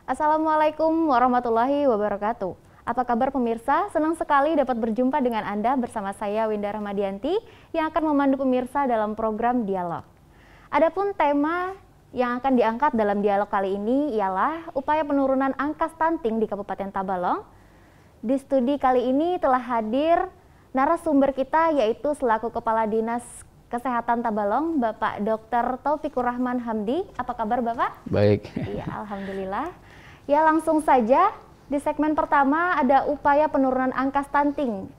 Assalamualaikum warahmatullahi wabarakatuh. Apa kabar pemirsa? Senang sekali dapat berjumpa dengan Anda bersama saya Winda Rahmadianti yang akan memandu pemirsa dalam program Dialog. Adapun tema yang akan diangkat dalam dialog kali ini ialah upaya penurunan angka stunting di Kabupaten Tabalong. Di studi kali ini telah hadir narasumber kita yaitu selaku Kepala Dinas Kesehatan Tabalong, Bapak Dr. Taufikur Rahman Hamdi. Apa kabar Bapak? Baik. Iya, alhamdulillah. Ya, langsung saja di segmen pertama ada upaya penurunan angka stunting.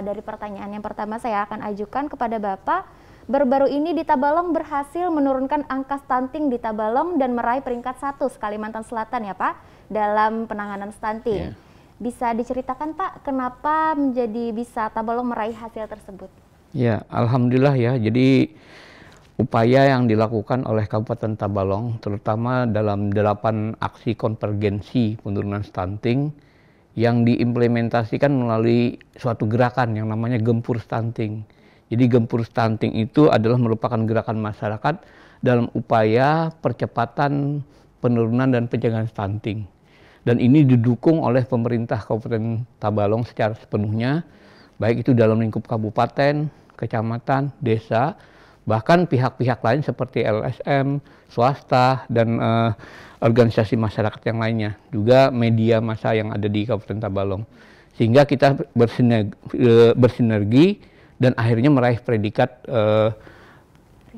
Dari pertanyaan yang pertama saya akan ajukan kepada Bapak. Baru-baru ini di Tabalong berhasil menurunkan angka stunting di Tabalong dan meraih peringkat 1 Kalimantan Selatan ya Pak dalam penanganan stunting. Yeah. Bisa diceritakan Pak kenapa menjadi bisa Tabalong meraih hasil tersebut? Ya, alhamdulillah ya. Jadi upaya yang dilakukan oleh Kabupaten Tabalong, terutama dalam 8 aksi konvergensi penurunan stunting yang diimplementasikan melalui suatu gerakan yang namanya Gempur Stunting. Jadi Gempur Stunting itu adalah merupakan gerakan masyarakat dalam upaya percepatan penurunan dan pencegahan stunting. Dan ini didukung oleh pemerintah Kabupaten Tabalong secara sepenuhnya, baik itu dalam lingkup kabupaten, kecamatan, desa, bahkan pihak-pihak lain seperti LSM, swasta, dan organisasi masyarakat yang lainnya, juga media massa yang ada di Kabupaten Tabalong. Sehingga kita bersinergi dan akhirnya meraih predikat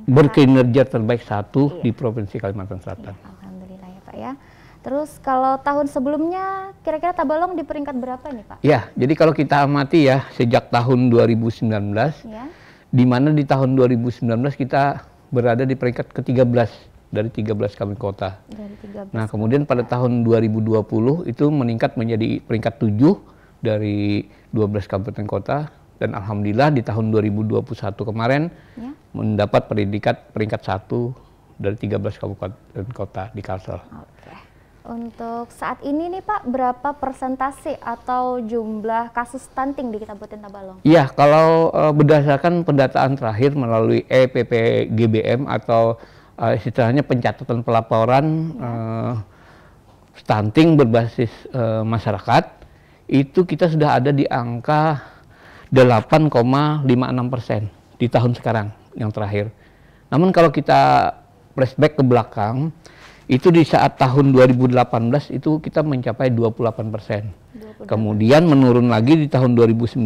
berkinerja terbaik 1 di Provinsi Kalimantan Selatan. Ya, alhamdulillah ya Pak ya. Terus kalau tahun sebelumnya kira-kira Tabalong di peringkat berapa nih Pak? Ya, jadi kalau kita amati ya sejak tahun 2019, ya, di mana di tahun 2019 kita berada di peringkat ke-13 dari 13 kabupaten kota. Nah, kemudian pada tahun 2020 itu meningkat menjadi peringkat 7 dari 12 kabupaten kota, dan alhamdulillah di tahun 2021 kemarin ya, mendapat predikat peringkat 1 dari 13 kabupaten kota di Kalsel. Oke. Untuk saat ini nih Pak, berapa persentase atau jumlah kasus stunting di Kabupaten Tabalong? Iya, kalau berdasarkan pendataan terakhir melalui EPPGBM atau istilahnya pencatatan pelaporan stunting berbasis masyarakat, itu kita sudah ada di angka 8,56% di tahun sekarang yang terakhir. Namun kalau kita flashback ke belakang, itu di saat tahun 2018 itu kita mencapai 28%. Kemudian menurun lagi di tahun 2019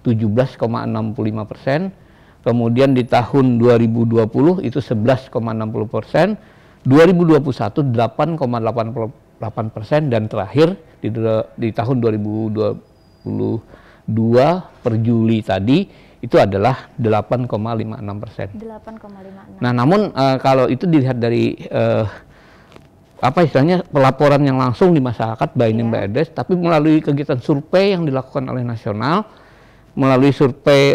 17,65%. Kemudian di tahun 2020 itu 11,60%, 2021 8,88%, dan terakhir di tahun 2022 per Juli tadi itu adalah 8,56%. 8,56. Nah, namun kalau itu dilihat dari istilahnya pelaporan yang langsung di masyarakat by name by address, tapi melalui kegiatan survei yang dilakukan oleh nasional, melalui survei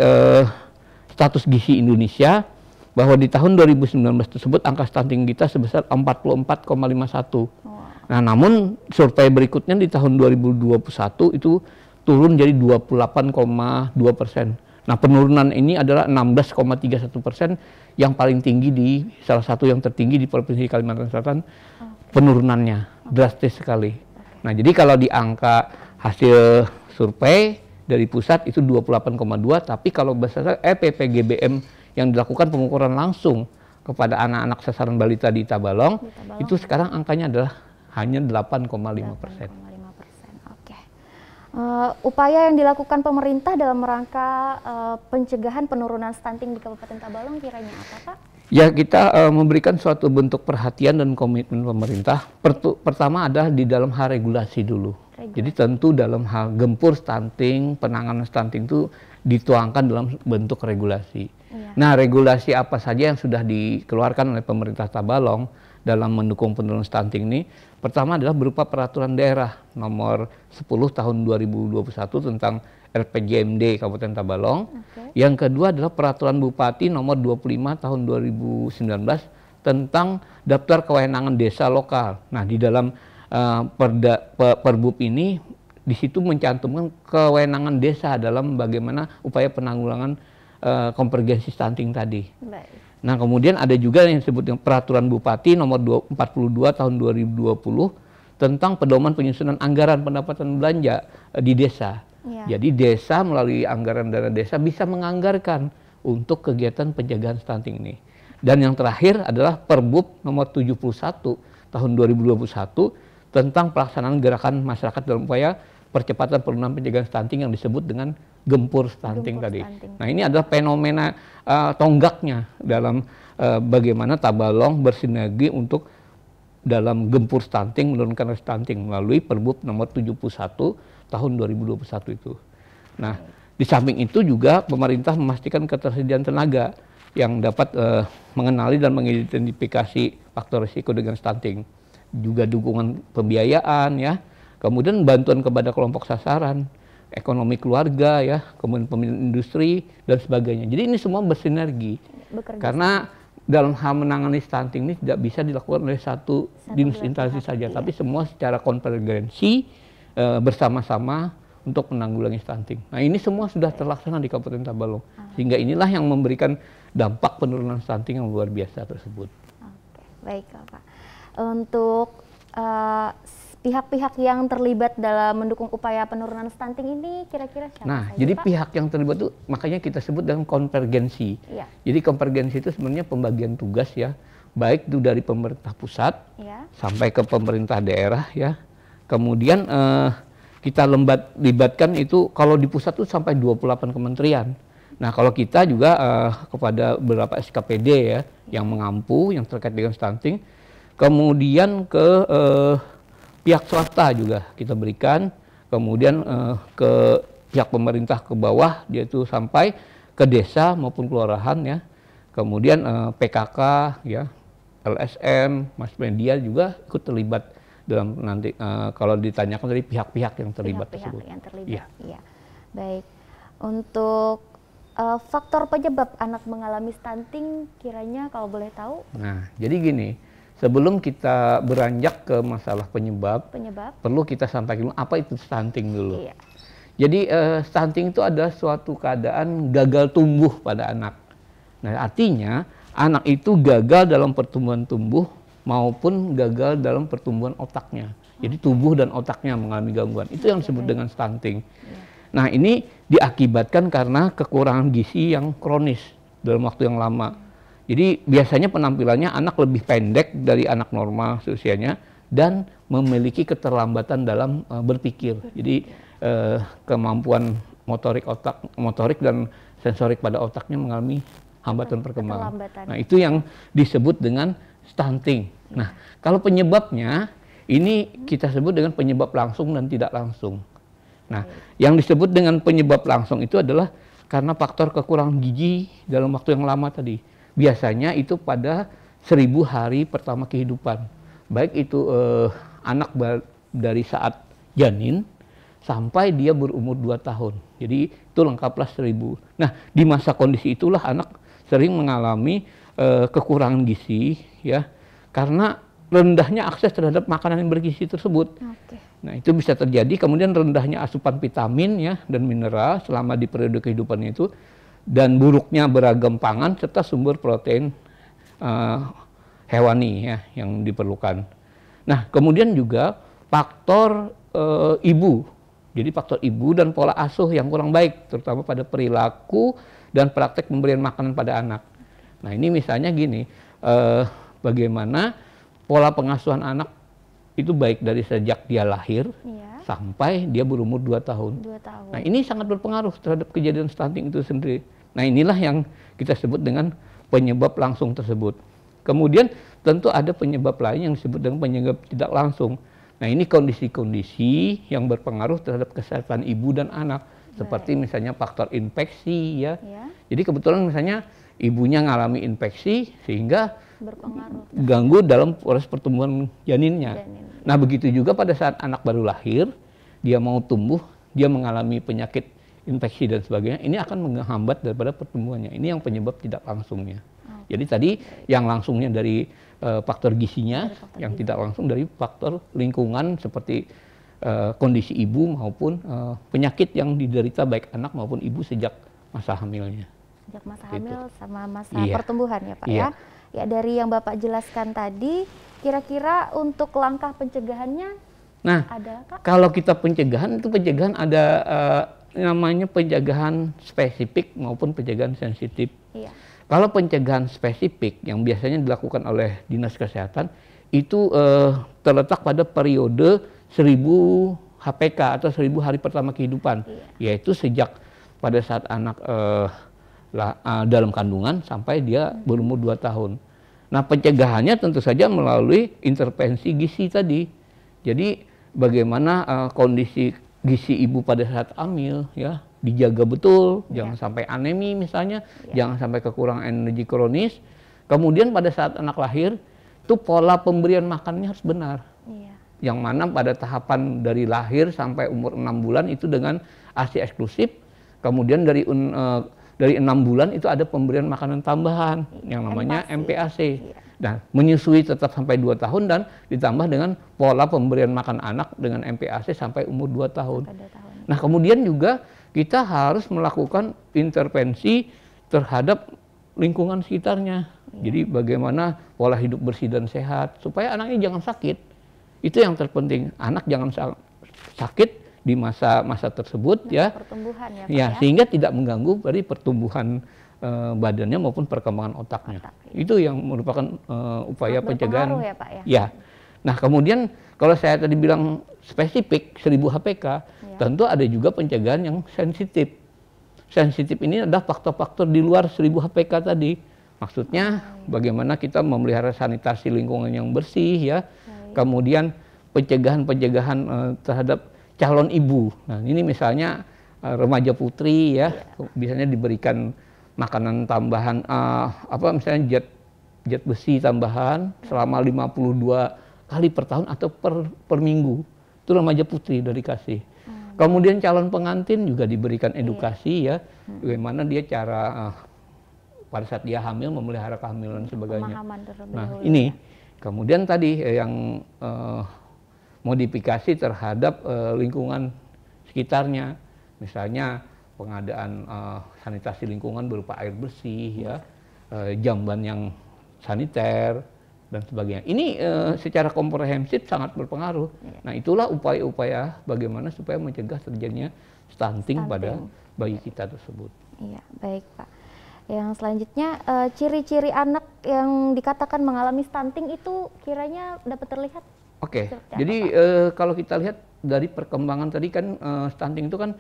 status gizi Indonesia, bahwa di tahun 2019 tersebut angka stunting kita sebesar 44,51. Nah, namun survei berikutnya di tahun 2021 itu turun jadi 28,2%. Nah, penurunan ini adalah 16,31%, yang paling tinggi di salah satu yang tertinggi di Provinsi Kalimantan Selatan. Penurunannya drastis sekali. Nah, jadi kalau di angka hasil survei dari pusat itu 28,2, tapi kalau berdasarkan EPPGBM yang dilakukan pengukuran langsung kepada anak-anak sasaran balita di Tabalong, itu sekarang angkanya adalah hanya 8,5%. Upaya yang dilakukan pemerintah dalam rangka pencegahan penurunan stunting di Kabupaten Tabalong kiranya apa Pak? Ya, kita memberikan suatu bentuk perhatian dan komitmen pemerintah. Pertama adalah di dalam hal regulasi dulu. Jadi tentu dalam hal gempur stunting, penanganan stunting itu dituangkan dalam bentuk regulasi. Iya. Nah, regulasi apa saja yang sudah dikeluarkan oleh pemerintah Tabalong dalam mendukung penurunan stunting ini? Pertama adalah berupa peraturan daerah nomor 10 tahun 2021 tentang RPJMD Kabupaten Tabalong. Yang kedua adalah peraturan Bupati nomor 25 tahun 2019 tentang daftar kewenangan desa lokal. Nah, di dalam Perbup ini di situ mencantumkan kewenangan desa dalam bagaimana upaya penanggulangan konvergensi stunting tadi. Baik. Nah, kemudian ada juga yang disebut dengan peraturan Bupati nomor 42 tahun 2020 tentang pedoman penyusunan anggaran pendapatan belanja di desa. Jadi desa melalui anggaran dana desa bisa menganggarkan untuk kegiatan pencegahan stunting ini. Dan yang terakhir adalah Perbup nomor 71 tahun 2021 tentang pelaksanaan gerakan masyarakat dalam upaya percepatan penurunan pencegahan stunting yang disebut dengan gempur stunting tadi. Nah, ini adalah fenomena tonggaknya dalam bagaimana Tabalong bersinergi untuk dalam gempur stunting, menurunkan stunting melalui Perbup nomor 71 tahun 2021 itu. Nah, di samping itu juga pemerintah memastikan ketersediaan tenaga yang dapat mengenali dan mengidentifikasi faktor risiko dengan stunting. Juga dukungan pembiayaan ya, kemudian bantuan kepada kelompok sasaran, ekonomi keluarga ya, kemudian pembinaan industri dan sebagainya. Jadi ini semua bersinergi. Karena dalam hal menangani stunting ini tidak bisa dilakukan oleh satu dinas instansi saja, tapi semua secara konvergensi bersama-sama untuk menanggulangi stunting. Nah, ini semua sudah terlaksana di Kabupaten Tabalong, sehingga inilah yang memberikan dampak penurunan stunting yang luar biasa tersebut. Oke, baik Pak. Untuk pihak-pihak yang terlibat dalam mendukung upaya penurunan stunting ini kira-kira siapa saja, jadi Pak? pihak yang terlibat itu makanya kita sebut dengan konvergensi. Jadi konvergensi itu sebenarnya pembagian tugas ya, baik itu dari pemerintah pusat sampai ke pemerintah daerah ya. Kemudian kita libatkan itu kalau di pusat itu sampai 28 kementerian. Nah, kalau kita juga kepada beberapa SKPD ya yang mengampu yang terkait dengan stunting. Kemudian ke pihak swasta juga kita berikan, kemudian ke pihak pemerintah ke bawah, yaitu sampai ke desa maupun kelurahan ya, kemudian PKK ya, LSM, mass media juga ikut terlibat dalam nanti kalau ditanyakan dari pihak-pihak yang terlibat tersebut. Iya. Baik, untuk faktor penyebab anak mengalami stunting kiranya kalau boleh tahu? Nah, jadi gini. Sebelum kita beranjak ke masalah penyebab, perlu kita sampaikan apa itu stunting dulu. Jadi stunting itu adalah suatu keadaan gagal tumbuh pada anak. Nah, artinya anak itu gagal dalam pertumbuhan tumbuh maupun gagal dalam pertumbuhan otaknya. Jadi tubuh dan otaknya mengalami gangguan. Itu yang disebut dengan stunting. Nah, ini diakibatkan karena kekurangan gizi yang kronis dalam waktu yang lama. Jadi biasanya penampilannya anak lebih pendek dari anak normal seusianya dan memiliki keterlambatan dalam berpikir. Jadi kemampuan motorik dan sensorik pada otaknya mengalami hambatan perkembangan. Nah, itu yang disebut dengan stunting. Nah, kalau penyebabnya ini kita sebut dengan penyebab langsung dan tidak langsung. Nah, yang disebut dengan penyebab langsung itu adalah karena faktor kekurangan gizi dalam waktu yang lama tadi. Biasanya itu pada 1000 hari pertama kehidupan. Baik itu anak dari saat janin sampai dia berumur 2 tahun. Jadi itu lengkaplah 1000. Nah, di masa kondisi itulah anak sering mengalami kekurangan gizi ya, karena rendahnya akses terhadap makanan yang bergizi tersebut. Nah, itu bisa terjadi, kemudian rendahnya asupan vitamin ya dan mineral selama di periode kehidupannya itu, dan buruknya beragam pangan serta sumber protein hewani ya yang diperlukan. Nah, kemudian juga faktor ibu. Jadi faktor ibu dan pola asuh yang kurang baik, terutama pada perilaku dan praktek pemberian makanan pada anak. Nah, ini misalnya gini, bagaimana pola pengasuhan anak itu baik dari sejak dia lahir sampai dia berumur 2 tahun. Nah, ini sangat berpengaruh terhadap kejadian stunting itu sendiri. Nah, inilah yang kita sebut dengan penyebab langsung tersebut. Kemudian tentu ada penyebab lain yang disebut dengan penyebab tidak langsung. Nah, ini kondisi-kondisi yang berpengaruh terhadap kesehatan ibu dan anak. Seperti misalnya faktor infeksi ya. Jadi kebetulan misalnya ibunya ngalami infeksi sehingga ganggu dalam proses pertumbuhan janinnya. Nah, begitu juga pada saat anak baru lahir, dia mau tumbuh, dia mengalami penyakit infeksi dan sebagainya, ini akan menghambat daripada pertumbuhannya. Ini yang penyebab tidak langsungnya. Jadi tadi yang langsungnya dari faktor gizinya, yang tidak langsung dari faktor lingkungan seperti kondisi ibu maupun penyakit yang diderita baik anak maupun ibu sejak masa hamilnya. Sejak masa hamil sama masa pertumbuhan ya Pak ya. Ya, dari yang Bapak jelaskan tadi, kira-kira untuk langkah pencegahannya Nah, Ada Kak? kalau kita pencegahan itu pencegahan ada namanya pencegahan spesifik maupun pencegahan sensitif. Iya. Kalau pencegahan spesifik yang biasanya dilakukan oleh Dinas Kesehatan itu terletak pada periode 1000 HPK atau 1000 hari pertama kehidupan, yaitu sejak pada saat anak dalam kandungan sampai dia berumur 2 tahun. Nah, pencegahannya tentu saja melalui intervensi gizi tadi. Jadi bagaimana kondisi gizi ibu pada saat hamil ya dijaga betul, jangan sampai anemi misalnya, jangan sampai kekurangan energi kronis. Kemudian pada saat anak lahir itu pola pemberian makannya harus benar. Yang mana pada tahapan dari lahir sampai umur 6 bulan itu dengan ASI eksklusif. Kemudian dari 6 bulan itu ada pemberian makanan tambahan yang namanya MPAC. Nah, menyusui tetap sampai 2 tahun dan ditambah dengan pola pemberian makan anak dengan MPAC sampai umur 2 tahun. Nah, kemudian juga kita harus melakukan intervensi terhadap lingkungan sekitarnya. Jadi bagaimana pola hidup bersih dan sehat supaya anaknya jangan sakit. Itu yang terpenting. Anak jangan sakit di masa-masa tersebut ya. Pertumbuhan ya, Pak, ya, sehingga tidak mengganggu dari pertumbuhan badannya maupun perkembangan otaknya. Itu yang merupakan upaya pencegahan. Ya, Pak, ya? Ya. Nah, kemudian kalau saya tadi bilang spesifik 1000 HPK, tentu ada juga pencegahan yang sensitif. Sensitif ini adalah faktor-faktor di luar 1000 HPK tadi. Maksudnya bagaimana kita memelihara sanitasi lingkungan yang bersih ya. Kemudian pencegahan-pencegahan terhadap calon ibu. Nah, ini misalnya remaja putri ya, biasanya diberikan makanan tambahan misalnya zat besi tambahan selama 52 kali per tahun atau per minggu. Itu remaja putri udah dikasih. Kemudian calon pengantin juga diberikan edukasi ya, bagaimana dia cara pada saat dia hamil memelihara kehamilan dan sebagainya. Nah, ini kemudian tadi yang modifikasi terhadap lingkungan sekitarnya, misalnya pengadaan sanitasi lingkungan berupa air bersih ya, jamban yang saniter dan sebagainya. Ini secara komprehensif sangat berpengaruh. Nah, itulah upaya-upaya bagaimana supaya mencegah terjadinya stunting pada bayi kita tersebut. Iya, baik Pak. Yang selanjutnya ciri-ciri anak yang dikatakan mengalami stunting itu kiranya dapat terlihat? Oke, jadi kalau kita lihat dari perkembangan tadi kan stunting itu kan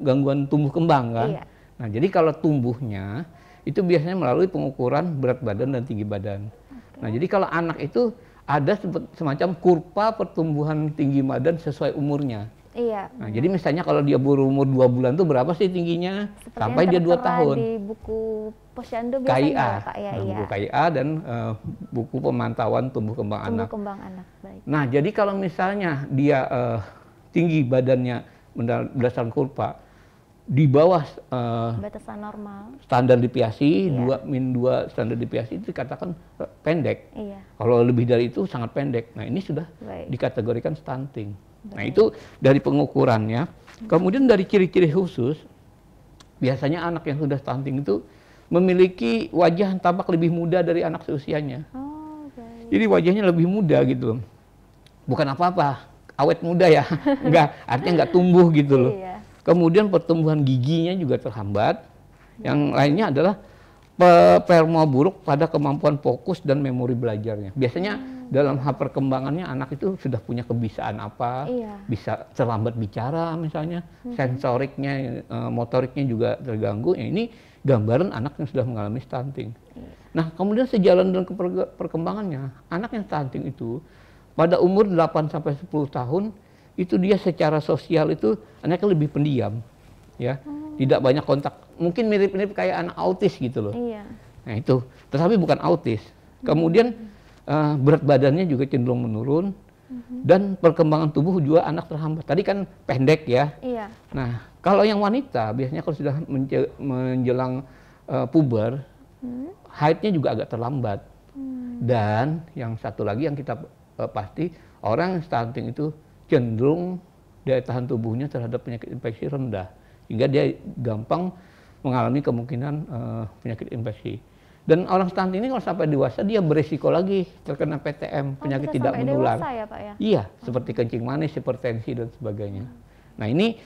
gangguan tumbuh kembang kan. Iya. Nah, jadi kalau tumbuhnya itu biasanya melalui pengukuran berat badan dan tinggi badan. Nah, jadi kalau anak itu ada semacam kurva pertumbuhan tinggi badan sesuai umurnya. Iya. Nah, jadi misalnya kalau dia berumur 2 bulan tuh berapa sih tingginya? Seperti sampai dia 2 tahun. Di buku Posyandu biasanya KIA, Pak ya, buku KIA dan buku pemantauan tumbuh kembang anak. Tumbuh kembang anak, baik. Nah, jadi kalau misalnya dia tinggi badannya berdasarkan kurva di bawah batasan normal, standar deviasi 2 standar deviasi itu dikatakan pendek. Iya. Kalau lebih dari itu sangat pendek. Nah, ini sudah dikategorikan stunting. Nah, itu dari pengukurannya. Kemudian dari ciri-ciri khusus, biasanya anak yang sudah stunting itu memiliki wajah yang tampak lebih muda dari anak seusianya. Jadi wajahnya lebih muda gitu loh. Bukan apa-apa, awet muda ya. Enggak, artinya enggak tumbuh gitu loh. Iya. Kemudian pertumbuhan giginya juga terhambat. Yang lainnya adalah performa buruk pada kemampuan fokus dan memori belajarnya. Biasanya dalam hal perkembangannya anak itu sudah punya kebiasaan apa, bisa terlambat bicara misalnya, sensoriknya, motoriknya juga terganggu. Ya, ini gambaran anak yang sudah mengalami stunting. Nah, kemudian sejalan dengan perkembangannya, anak yang stunting itu pada umur 8 sampai 10 tahun itu dia secara sosial itu anaknya lebih pendiam, ya, tidak banyak kontak. Mungkin mirip-mirip kayak anak autis gitu loh. Iya. Nah itu, tetapi bukan autis. Kemudian berat badannya juga cenderung menurun dan perkembangan tubuh juga anak terhambat. Tadi kan pendek ya. Iya. Nah, kalau yang wanita biasanya kalau sudah menjelang puber, haidnya juga agak terlambat. Dan yang satu lagi yang kita pasti, orang yang stunting itu cenderung daya tahan tubuhnya terhadap penyakit infeksi rendah, hingga dia gampang mengalami kemungkinan penyakit infeksi. Dan orang stunting ini kalau sampai dewasa dia berisiko lagi terkena PTM, penyakit tidak menular. Dewasa ya, Pak ya? Iya, seperti kencing manis, hipertensi dan sebagainya. Nah, ini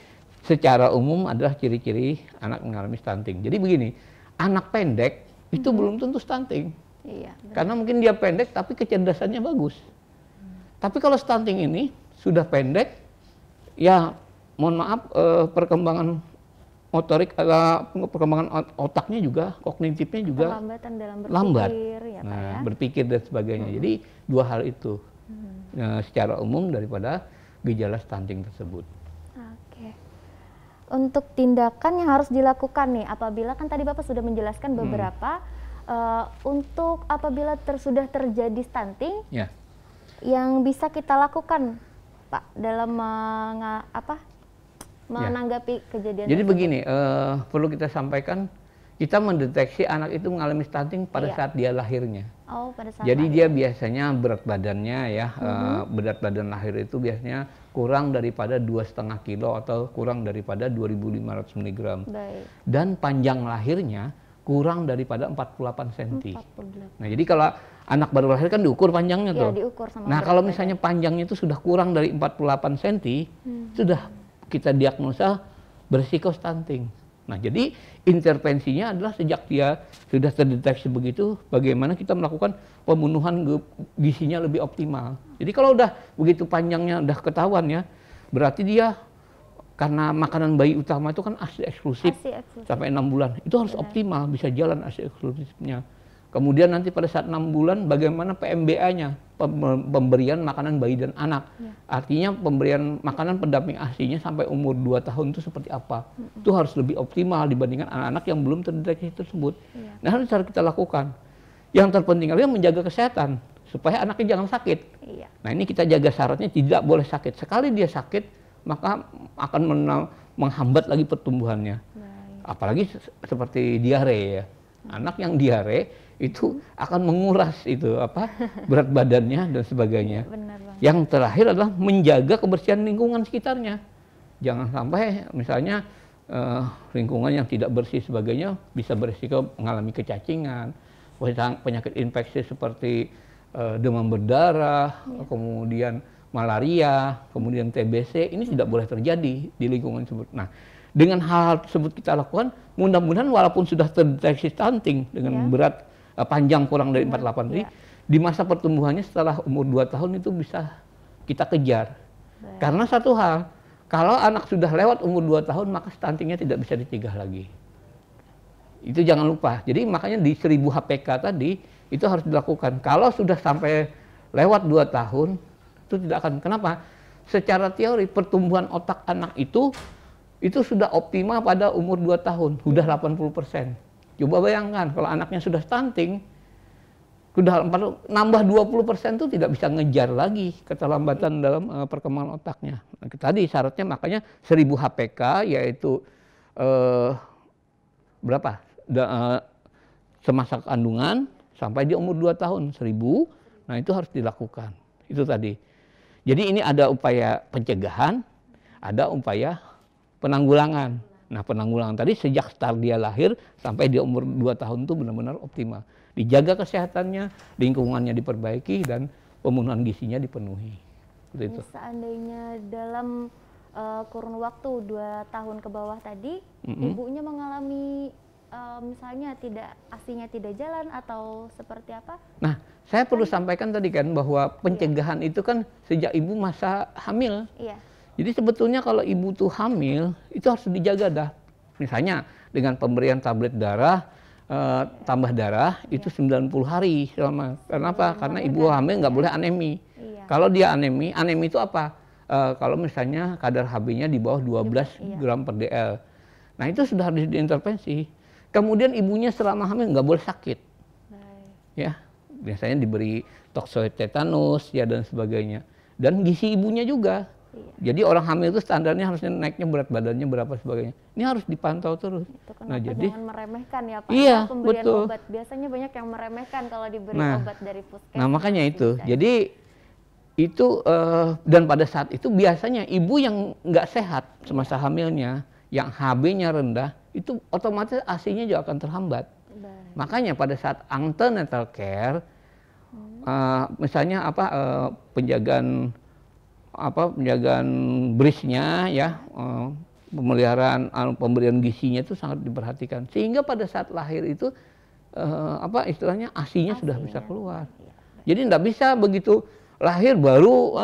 secara umum adalah ciri-ciri anak mengalami stunting. Jadi begini, anak pendek itu belum tentu stunting. Iya, karena mungkin dia pendek tapi kecerdasannya bagus. Tapi kalau stunting ini sudah pendek, ya mohon maaf, perkembangan motorik, perkembangan otaknya juga, kognitifnya juga Perlambatan dalam berpikir, lambat. Ya, Pak, ya? Berpikir dan sebagainya. Jadi dua hal itu secara umum daripada gejala stunting tersebut. Oke. Untuk tindakan yang harus dilakukan nih, apabila kan tadi Bapak sudah menjelaskan beberapa, untuk apabila sudah terjadi stunting, Ya. yang bisa kita lakukan, Pak, dalam menanggapi kejadian Jadi tersebut. begini, perlu kita sampaikan, kita mendeteksi anak itu mengalami stunting pada saat dia lahirnya. Oh, pada saat Jadi lahir. dia biasanya berat badannya ya, berat badan lahir itu biasanya kurang daripada 2,5 kilo atau kurang daripada 2.500 mg. Baik. Dan panjang lahirnya kurang daripada 48 cm. 48. Nah, jadi kalau anak baru lahir kan diukur panjangnya tuh. Iya, diukur sama Nah, berat kalau badan. misalnya panjangnya itu sudah kurang dari 48 cm, sudah kita diagnosa berisiko stunting. Nah, jadi intervensinya adalah sejak dia sudah terdeteksi begitu, bagaimana kita melakukan pemenuhan gizinya lebih optimal. Jadi kalau udah begitu panjangnya udah ketahuan ya, berarti dia karena makanan bayi utama itu kan ASI eksklusif sampai 6 bulan. Itu harus optimal, bisa jalan ASI eksklusifnya. Kemudian nanti pada saat 6 bulan bagaimana PMBA-nya, pemberian makanan bayi dan anak. Artinya pemberian makanan pendamping ASI-nya sampai umur 2 tahun itu seperti apa. Itu harus lebih optimal dibandingkan anak-anak yang belum terdeteksi tersebut. Nah, harus kita lakukan. Yang terpenting adalah menjaga kesehatan supaya anaknya jangan sakit. Nah, ini kita jaga syaratnya tidak boleh sakit. Sekali dia sakit, maka akan menghambat lagi pertumbuhannya. Apalagi seperti diare ya. Anak yang diare itu akan menguras itu berat badannya dan sebagainya. Benar, Bang. Yang terakhir adalah menjaga kebersihan lingkungan sekitarnya. Jangan sampai misalnya lingkungan yang tidak bersih sebagainya bisa berisiko mengalami kecacingan, penyakit infeksi seperti demam berdarah, kemudian malaria, kemudian TBC, ini tidak boleh terjadi di lingkungan tersebut. Nah, dengan hal tersebut kita lakukan, mudah-mudahan walaupun sudah terdeteksi stunting dengan berat panjang kurang dari 48 cm, di masa pertumbuhannya setelah umur 2 tahun itu bisa kita kejar. Karena satu hal, kalau anak sudah lewat umur 2 tahun, maka stuntingnya tidak bisa dicegah lagi. Itu jangan lupa. Jadi makanya di 1000 HPK tadi, itu harus dilakukan. Kalau sudah sampai lewat 2 tahun, itu tidak akan. Kenapa? Secara teori, pertumbuhan otak anak itu sudah optimal pada umur 2 tahun, sudah 80%. Coba bayangkan kalau anaknya sudah stunting, sudah nambah 20% itu tidak bisa ngejar lagi keterlambatan dalam perkembangan otaknya. Nah, tadi syaratnya makanya 1000 HPK yaitu berapa? Semasa kandungan sampai di umur 2 tahun 1000. Nah, itu harus dilakukan. Itu tadi. Jadi ini ada upaya pencegahan, ada upaya penanggulangan. Nah, penanggulangan tadi sejak start dia lahir sampai dia umur 2 tahun itu benar-benar optimal. Dijaga kesehatannya, lingkungannya diperbaiki, dan pemenuhan gizinya dipenuhi. Itu. Seandainya dalam kurun waktu 2 tahun ke bawah tadi, ibunya mengalami misalnya ASI-nya tidak jalan atau seperti apa? Nah, saya perlu sampaikan tadi kan bahwa pencegahan itu kan sejak ibu masa hamil. Iya. Jadi sebetulnya kalau ibu tuh hamil, itu harus dijaga dah. Misalnya dengan pemberian tablet darah, tambah darah, itu 90 hari selama. Kenapa? Karena ibu hamil nggak boleh anemi. Kalau dia anemi itu apa? Kalau misalnya kadar HB-nya di bawah 12 gram per DL. Nah, itu sudah harus diintervensi. Kemudian ibunya selama hamil nggak boleh sakit. Ya, biasanya diberi toksoid tetanus ya dan sebagainya. Dan gizi ibunya juga. Jadi orang hamil itu standarnya harusnya naiknya berat badannya berapa sebagainya. Ini harus dipantau terus. Nah, jadi jangan meremehkan ya Pak. Iya, pemberian betul. Obat biasanya banyak yang meremehkan kalau diberi obat dari puskesmas. Nah, makanya itu. Jadi itu dan pada saat itu biasanya ibu yang nggak sehat semasa hamilnya, yang HB-nya rendah, itu otomatis ASI-nya juga akan terhambat. Makanya pada saat antenatal care, misalnya penjagaan brisnya ya, pemeliharaan pemberian gizinya itu sangat diperhatikan, sehingga pada saat lahir itu istilahnya ASI-nya sudah bisa keluar. Jadi tidak bisa begitu lahir baru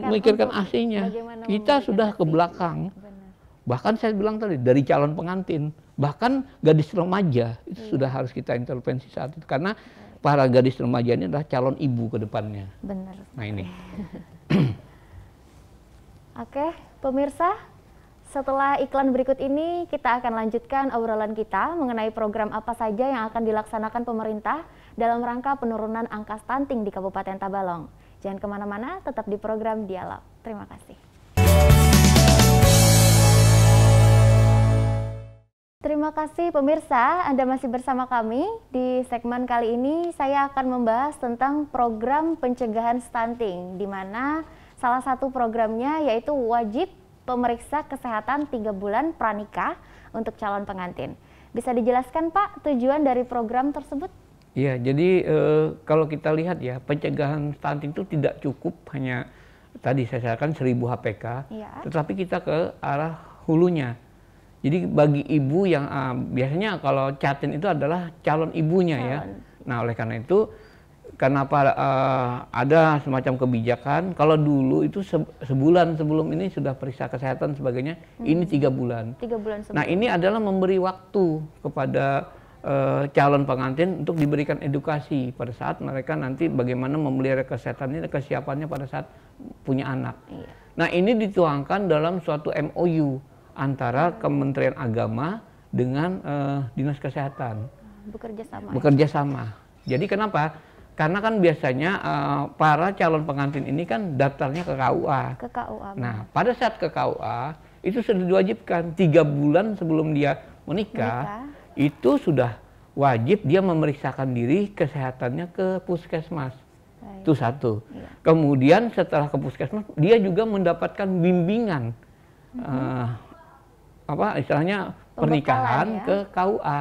memikirkan ASI-nya. Kita sudah ke belakang. Bahkan saya bilang tadi dari calon pengantin, bahkan gadis remaja itu sudah harus kita intervensi saat itu, karena para gadis remaja ini adalah calon ibu ke depannya. Benar. Nah ini. Oke, pemirsa, setelah iklan berikut ini kita akan lanjutkan obrolan kita mengenai program apa saja yang akan dilaksanakan pemerintah dalam rangka penurunan angka stunting di Kabupaten Tabalong. Jangan kemana-mana, tetap di program Dialog. Terima kasih. Terima kasih pemirsa, Anda masih bersama kami. Di segmen kali ini saya akan membahas tentang program pencegahan stunting, di mana salah satu programnya yaitu wajib pemeriksa kesehatan 3 bulan pranikah untuk calon pengantin. Bisa dijelaskan Pak tujuan dari program tersebut? Iya, jadi kalau kita lihat ya, pencegahan stunting itu tidak cukup hanya tadi saya katakan 1000 HPK, ya, tetapi kita ke arah hulunya. Jadi bagi ibu yang biasanya kalau catin itu adalah calon ibunya ya. Nah oleh karena itu, kenapa ada semacam kebijakan, kalau dulu itu sebulan sebelum ini sudah periksa kesehatan sebagainya, ini 3 bulan. 3 bulan sebelum. Nah ini adalah memberi waktu kepada calon pengantin untuk diberikan edukasi pada saat mereka nanti bagaimana memelihara kesehatannya, kesiapannya pada saat punya anak. Iya. Nah ini dituangkan dalam suatu MOU antara Kementerian Agama dengan Dinas Kesehatan. Bekerja sama. Jadi kenapa? Karena kan biasanya para calon pengantin ini kan daftarnya ke KUA. Ke KUA. Nah, pada saat ke KUA itu sudah diwajibkan 3 bulan sebelum dia menikah, itu sudah wajib dia memeriksakan diri kesehatannya ke puskesmas. Baik. Itu satu. Ya. Kemudian setelah ke puskesmas dia juga mendapatkan bimbingan istilahnya pernikahan ya, ke KUA.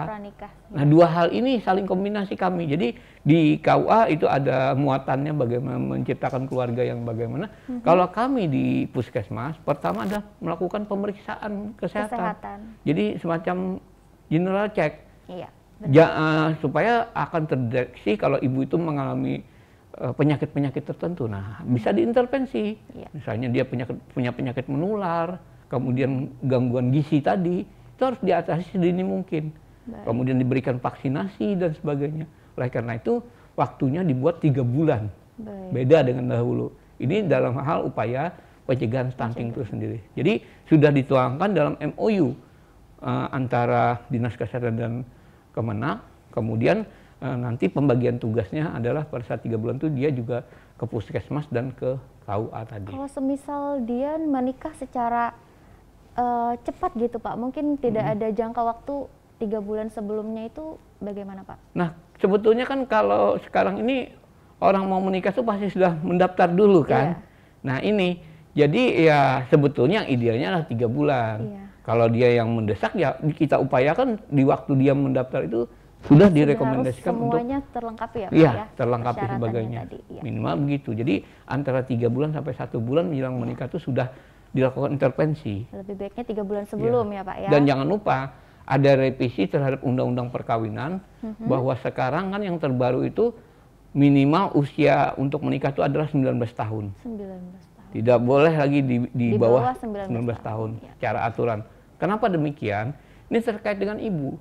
Nah, 2 hal ini saling kombinasi kami. Jadi di KUA itu ada muatannya bagaimana menciptakan keluarga yang bagaimana. Kalau kami di puskesmas, pertama adalah melakukan pemeriksaan kesehatan. Jadi semacam general check. Iya, supaya akan terdeteksi kalau ibu itu mengalami penyakit-penyakit tertentu. Nah, bisa diintervensi. Iya. Misalnya dia punya penyakit menular, kemudian gangguan gizi tadi, itu harus diatasi sedini mungkin. Baik. Kemudian diberikan vaksinasi dan sebagainya. Oleh karena itu, waktunya dibuat 3 bulan. Baik. Beda dengan dahulu. Ini dalam hal upaya pencegahan stunting itu sendiri. Jadi sudah dituangkan dalam MOU antara Dinas Kesehatan dan Kemenak. Kemudian nanti pembagian tugasnya adalah pada saat 3 bulan itu dia juga ke puskesmas dan ke KUA tadi. Kalau semisal dia menikah secara cepat gitu Pak, mungkin tidak ada jangka waktu 3 bulan sebelumnya, itu bagaimana Pak? Nah sebetulnya kan kalau sekarang ini orang mau menikah itu pasti sudah mendaftar dulu kan. Iya. Nah ini jadi ya sebetulnya yang idealnya adalah 3 bulan. Iya. Kalau dia yang mendesak ya kita upayakan di waktu dia mendaftar itu sudah direkomendasikan semuanya untuk terlengkapi ya Pak ya? Terlengkapi sebagainya. Tadi, ya. Minimal begitu. Jadi antara 3 bulan sampai 1 bulan menjelang menikah itu sudah dilakukan intervensi. Lebih baiknya 3 bulan sebelum ya Pak ya. Dan jangan lupa ada revisi terhadap Undang-Undang Perkawinan bahwa sekarang kan yang terbaru itu minimal usia untuk menikah itu adalah 19 tahun. 19 tahun. Tidak boleh lagi di bawah 19 tahun ya. Secara aturan. Kenapa demikian? Ini terkait dengan ibu.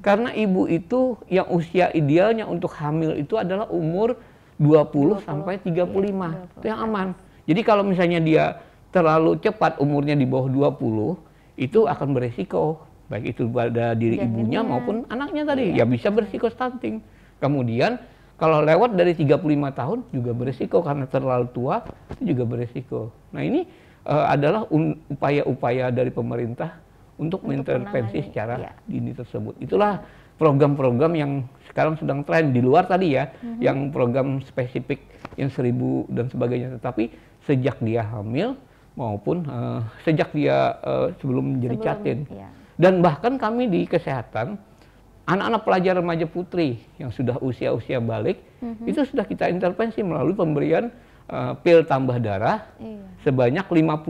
Karena ibu itu yang usia idealnya untuk hamil itu adalah umur 20 sampai 35. Iya, itu yang aman. Jadi kalau misalnya dia terlalu cepat umurnya di bawah 20, itu akan beresiko. Baik itu pada diri ibunya maupun anaknya tadi. Ya bisa beresiko stunting. Kemudian kalau lewat dari 35 tahun juga beresiko karena terlalu tua, itu juga beresiko. Nah ini adalah upaya-upaya dari pemerintah untuk mengintervensi secara dini tersebut. Itulah program-program yang sekarang sedang tren di luar tadi ya, yang program spesifik yang 1000 dan sebagainya. Tetapi sejak dia hamil maupun sejak dia sebelum jadi catin. Iya. Dan bahkan kami di kesehatan anak-anak pelajar remaja putri yang sudah usia-usia balik, itu sudah kita intervensi melalui pemberian pil tambah darah sebanyak 52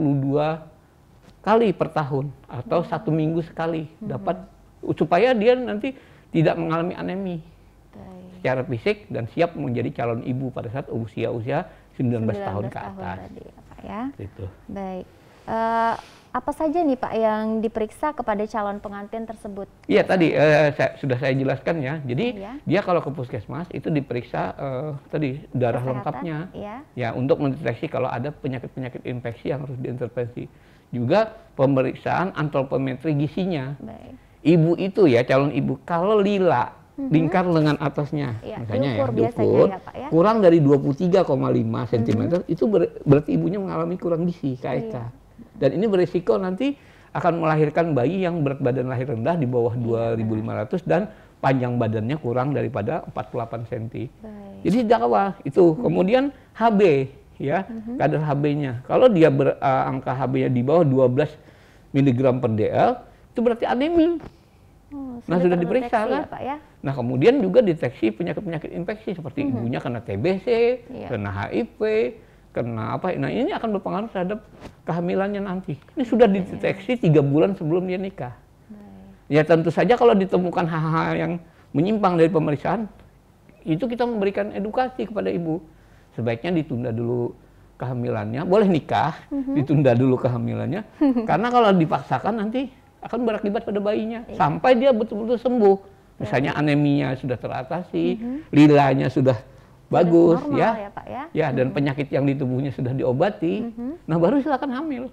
kali per tahun atau 1 minggu sekali dapat, supaya dia nanti tidak mengalami anemi secara fisik dan siap menjadi calon ibu pada saat usia 19 tahun ke atas. Tadi, ya, Pak, ya. Gitu. Baik. Apa saja nih Pak yang diperiksa kepada calon pengantin tersebut? Iya tadi sudah saya jelaskan ya. Jadi dia kalau ke puskesmas itu diperiksa tadi darah kesehatan, lengkapnya, ya untuk mendeteksi kalau ada penyakit-penyakit infeksi yang harus diintervensi. Juga pemeriksaan antropometri gisinya. Baik. Ibu itu ya, calon ibu kalau lila lingkar lengan atasnya, misalnya diukur ya, Pak, ya, kurang dari 23,5 cm, itu berarti ibunya mengalami kurang gizi, KEK. Dan ini berisiko nanti akan melahirkan bayi yang berat badan lahir rendah di bawah 2.500 dan panjang badannya kurang daripada 48 cm. Jadi sejak awal itu. Kemudian HB ya, kadar HB-nya. Kalau dia angka HB-nya di bawah 12 mg per dl, itu berarti anemi. Nah sudah diperiksa kan? Ya, Pak, ya? Nah kemudian juga deteksi penyakit-penyakit infeksi seperti ibunya kena TBC, kena HIV, kena apa? Nah ini akan berpengaruh terhadap kehamilannya nanti. Ini sudah dideteksi 3 bulan sebelum dia nikah. Ya tentu saja kalau ditemukan hal-hal yang menyimpang dari pemeriksaan, itu kita memberikan edukasi kepada ibu. Sebaiknya ditunda dulu kehamilannya, boleh nikah, ditunda dulu kehamilannya, karena kalau dipaksakan nanti akan berakibat pada bayinya sampai dia betul-betul sembuh. Misalnya aneminya sudah teratasi, lilanya sudah bagus, normal, ya Pak, ya, dan penyakit yang di tubuhnya sudah diobati. Nah baru silakan hamil.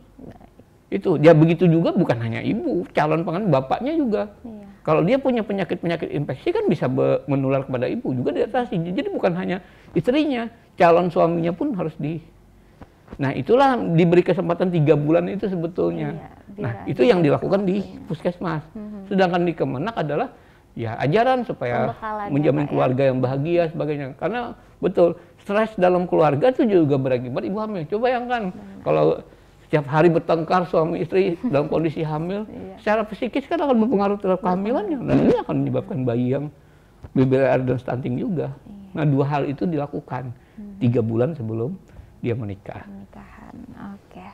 Itu dia begitu juga, bukan hanya ibu, calon pengantin, bapaknya juga. Kalau dia punya penyakit-penyakit infeksi kan bisa menular kepada ibu juga diatasi. Jadi bukan hanya istrinya, calon suaminya pun harus Nah itulah diberi kesempatan 3 bulan itu sebetulnya. Nah itu yang dilakukan di puskesmas. Sedangkan di Kemenak adalah ya ajaran supaya menjamin keluarga yang bahagia sebagainya. Karena betul stres dalam keluarga itu juga berakibat ibu hamil. Coba bayangkan kalau setiap hari bertengkar suami istri dalam kondisi hamil, secara psikis kan akan berpengaruh terhadap kehamilannya. Dan ini akan menyebabkan bayi yang BBR dan stunting juga. Nah 2 hal itu dilakukan 3 bulan sebelum dia menikah. Pernikahan, oke.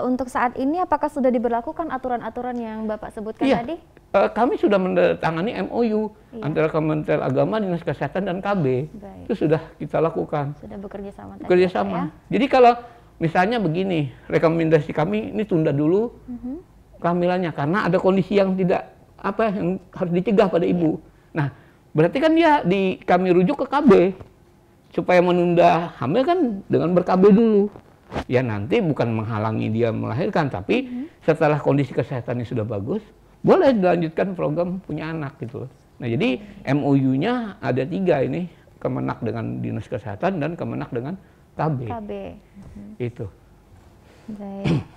Untuk saat ini apakah sudah diberlakukan aturan-aturan yang Bapak sebutkan tadi? Kami sudah menandatangani MOU antara Kementerian Agama, Dinas Kesehatan dan KB. Itu sudah kita lakukan. Sudah bekerja sama. Bekerja sama. Jadi kalau misalnya begini, rekomendasi kami ini tunda dulu kehamilannya karena ada kondisi yang tidak yang harus dicegah pada ibu. Nah, berarti kan kami rujuk ke KB. Supaya menunda hamil kan dengan ber-KB dulu. Ya nanti bukan menghalangi dia melahirkan, tapi setelah kondisi kesehatannya sudah bagus, boleh dilanjutkan program punya anak gitu. Nah jadi MOU-nya ada 3 ini, Kemenak dengan Dinas Kesehatan dan Kemenak dengan KB. Itu. Baik.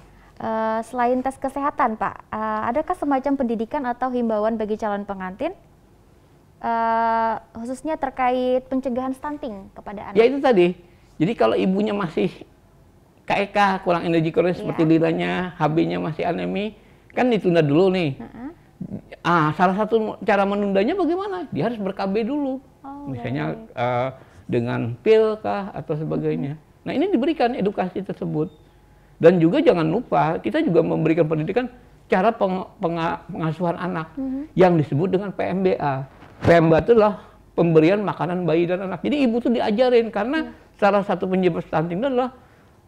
Selain tes kesehatan Pak, adakah semacam pendidikan atau himbauan bagi calon pengantin? Khususnya terkait pencegahan stunting kepada anak. Ya itu tadi. Jadi kalau ibunya masih KEK, kurang energi kronis seperti lilanya, HB-nya masih anemi, kan ditunda dulu nih. Salah satu cara menundanya bagaimana? Dia harus ber-KB dulu. Misalnya dengan pil kah atau sebagainya. Nah ini diberikan edukasi tersebut. Dan juga jangan lupa, kita juga memberikan pendidikan cara pengasuhan anak yang disebut dengan PMBA. PMBA itu adalah pemberian makanan bayi dan anak. Jadi ibu tuh diajarin karena salah satu penyebab stunting itu adalah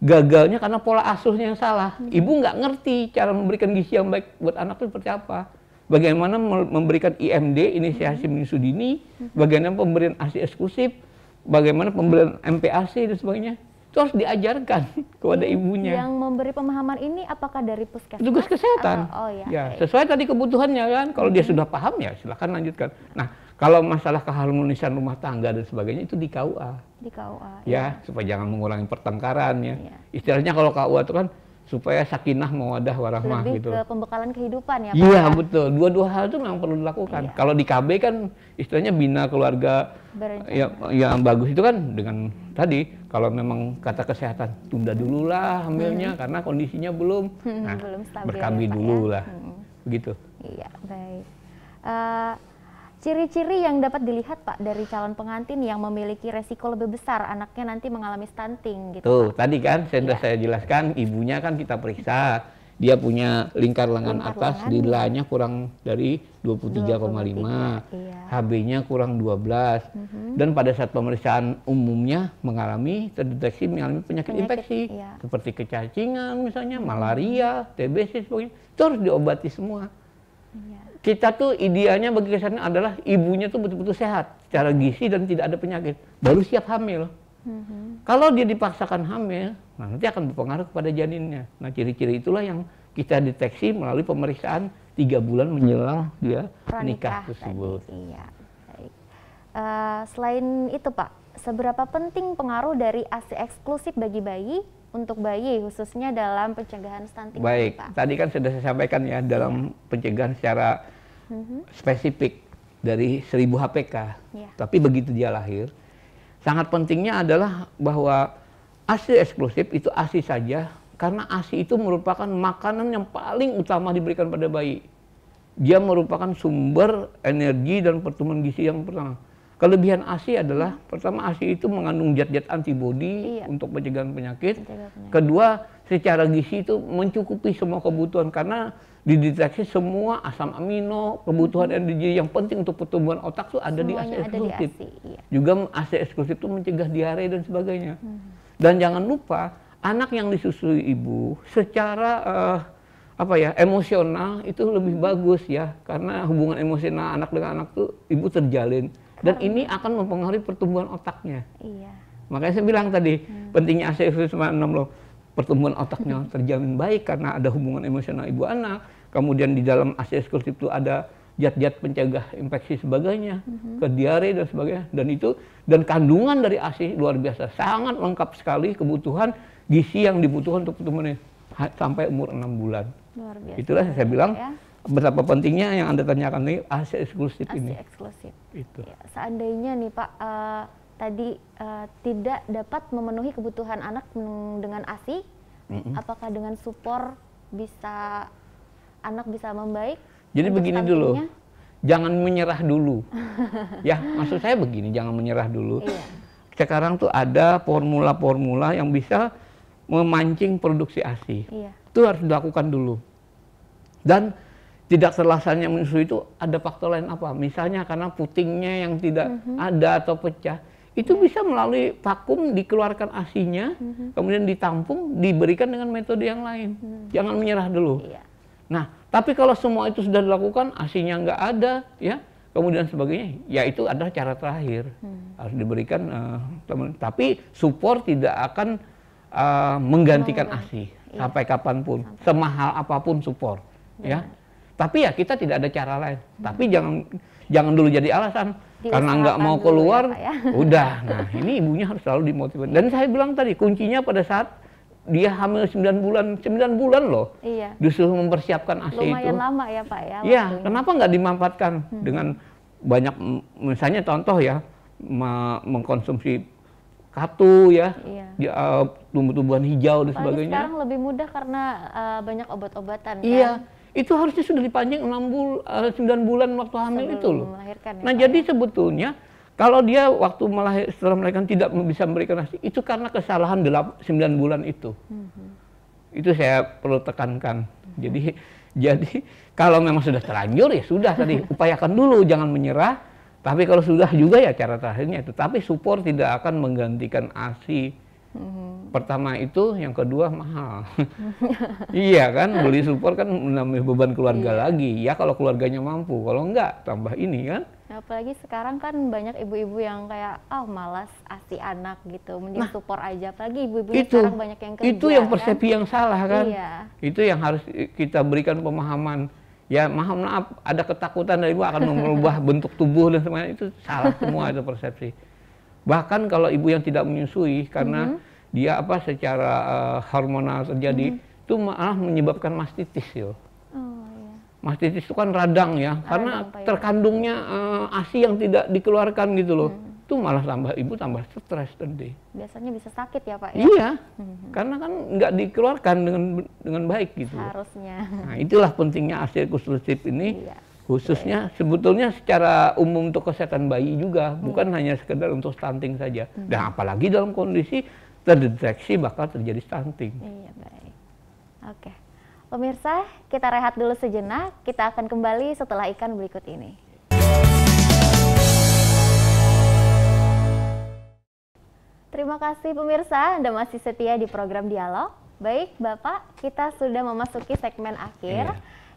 gagalnya karena pola asuhnya yang salah. Ibu nggak ngerti cara memberikan gizi yang baik buat anak itu seperti apa. Bagaimana memberikan IMD, inisiasi menyusu dini, bagaimana pemberian ASI eksklusif, bagaimana pemberian MPASI dan sebagainya. Itu harus diajarkan kepada ibunya. Yang memberi pemahaman ini apakah dari puskesmas? Tugas kesehatan. Ya, sesuai tadi kebutuhannya kan. Kalau dia sudah paham ya silakan lanjutkan. Nah, kalau masalah keharmonisan rumah tangga dan sebagainya itu di KUA. Di KUA. Ya, supaya jangan mengurangi pertengkaran ya. Istilahnya kalau KUA itu kan supaya sakinah mawaddah warahmah gitu. Lebih ke pembekalan kehidupan ya Pak. Iya, betul. Dua hal itu memang perlu dilakukan. Kalau di KB kan istilahnya bina keluarga yang bagus itu kan dengan tadi kalau memang kata kesehatan tunda dulu lah hamilnya karena kondisinya belum belum stabil. Ber-KB dulu lah. Begitu. Iya, baik. Ciri-ciri yang dapat dilihat Pak dari calon pengantin yang memiliki resiko lebih besar anaknya nanti mengalami stunting gitu. Tuh, Pak. tadi kan sudah saya jelaskan, ibunya kan kita periksa. Dia punya lingkar lengan atas, nilainya kurang dari 23,5, iya. HB-nya kurang 12. Dan pada saat pemeriksaan umumnya terdeteksi mengalami penyakit infeksi. Iya. Seperti kecacingan misalnya, malaria, TBC, sebagainya. Itu harus diobati semua. Iya. Kita tuh idealnya bagi kesannya adalah ibunya tuh betul-betul sehat secara gizi dan tidak ada penyakit, baru siap hamil. Kalau dia dipaksakan hamil, nah nanti akan berpengaruh kepada janinnya. Nah ciri-ciri itulah yang kita deteksi melalui pemeriksaan 3 bulan menjelang dia nikah tersebut. Tadi, iya. Baik. Selain itu Pak, seberapa penting pengaruh dari ASI eksklusif bagi bayi untuk bayi khususnya dalam pencegahan stunting? Baik, Pak? tadi kan sudah saya sampaikan ya dalam pencegahan secara spesifik dari 1000 HPK. Tapi begitu dia lahir, sangat pentingnya adalah bahwa ASI eksklusif itu ASI saja, karena ASI itu merupakan makanan yang paling utama diberikan pada bayi. Dia merupakan sumber energi dan pertumbuhan gizi yang pertama. Kelebihan ASI adalah, pertama ASI itu mengandung zat-zat antibodi untuk pencegahan penyakit. Kedua, secara gizi itu mencukupi semua kebutuhan karena dideteksi semua asam amino, kebutuhan energi yang penting untuk pertumbuhan otak itu ada di ASI eksklusif. Juga ASI eksklusif itu mencegah diare dan sebagainya. Dan jangan lupa, anak yang disusui ibu secara emosional itu lebih bagus ya, karena hubungan emosional anak dengan anak tuh ibu terjalin. Dan ini akan mempengaruhi pertumbuhan otaknya. Iya. Makanya saya bilang tadi, pentingnya ASI eksklusif pertumbuhan otaknya terjamin baik karena ada hubungan emosional ibu anak. Kemudian di dalam ASI eksklusif itu ada zat-zat pencegah infeksi sebagainya, ke diare dan sebagainya. Dan kandungan dari ASI luar biasa, sangat lengkap sekali kebutuhan gizi yang dibutuhkan untuk pertumbuhan sampai umur 6 bulan. Luar biasa. Itulah saya bilang betapa pentingnya yang Anda tanyakan nih ASI eksklusif ini. ASI eksklusif. Itu. Ya, seandainya nih Pak tadi tidak dapat memenuhi kebutuhan anak dengan ASI, apakah dengan supor anak bisa membaik? Jadi begini dulu, jangan menyerah dulu. Ya, maksud saya begini, jangan menyerah dulu. Iya. Sekarang tuh ada formula-formula yang bisa memancing produksi ASI. Iya. Itu harus dilakukan dulu. Dan tidak terlaksanya menyusui itu ada faktor lain apa? Misalnya karena putingnya yang tidak ada atau pecah. Itu bisa melalui vakum dikeluarkan ASI-nya, kemudian ditampung, diberikan dengan metode yang lain. Jangan menyerah dulu. Iya. Nah, tapi kalau semua itu sudah dilakukan, ASI-nya nggak ada, ya, kemudian sebagainya, ya itu adalah cara terakhir. Harus diberikan, tapi support tidak akan menggantikan ASI sampai kapanpun, semahal apapun support, ya. Tapi ya kita tidak ada cara lain. Tapi jangan dulu jadi alasan. Karena nggak mau keluar, udah. Nah, ini ibunya harus selalu dimotivasi. Dan saya bilang tadi, kuncinya pada saat dia hamil 9 bulan loh. Iya. Disuruh mempersiapkan ASI itu. Lumayan lama ya Pak ya. Iya, kenapa nggak dimanfaatkan dengan banyak, misalnya contoh ya, mengkonsumsi katu ya, tumbuh-tumbuhan hijau dan sebagainya. Sekarang lebih mudah karena banyak obat-obatan kan. Iya. Itu harusnya sudah dipanjang 9 bulan waktu hamil itu loh. Nah, jadi sebetulnya kalau dia waktu setelah melahirkan tidak bisa memberikan ASI, itu karena kesalahan 9 bulan itu. Itu saya perlu tekankan. Jadi kalau memang sudah terlanjur ya sudah tadi, upayakan dulu, jangan menyerah. Tapi kalau sudah juga ya cara terakhirnya itu. Tapi support tidak akan menggantikan ASI. Pertama itu, yang kedua mahal. Iya kan, beli support kan menambah beban keluarga lagi. Ya kalau keluarganya mampu, kalau enggak tambah ini kan. Apalagi sekarang kan banyak ibu-ibu yang kayak malas ASI anak gitu, mending support aja. Apalagi ibu-ibu sekarang banyak yang kerja. Itu yang persepsi yang salah kan. Iya. Itu yang harus kita berikan pemahaman. Ya maaf, ada ketakutan dari ibu akan merubah bentuk tubuh dan semuanya, itu salah semua itu persepsi. Bahkan kalau ibu yang tidak menyusui karena dia secara hormonal terjadi, itu malah menyebabkan mastitis ya. Mastitis itu kan radang ya, karena terkandungnya ASI yang tidak dikeluarkan gitu loh. Itu malah ibu tambah stres nanti. Biasanya bisa sakit ya Pak ya? Iya, karena kan nggak dikeluarkan dengan baik gitu. Harusnya. Nah, itulah pentingnya ASI eksklusif ini. Khususnya sebetulnya secara umum untuk kesehatan bayi juga, bukan hanya sekedar untuk stunting saja. Dan apalagi dalam kondisi terdeteksi bakal terjadi stunting. Iya, baik. Oke. Pemirsa, kita rehat dulu sejenak. Kita akan kembali setelah iklan berikut ini. Terima kasih pemirsa, Anda masih setia di program Dialog. Baik, Bapak, kita sudah memasuki segmen akhir.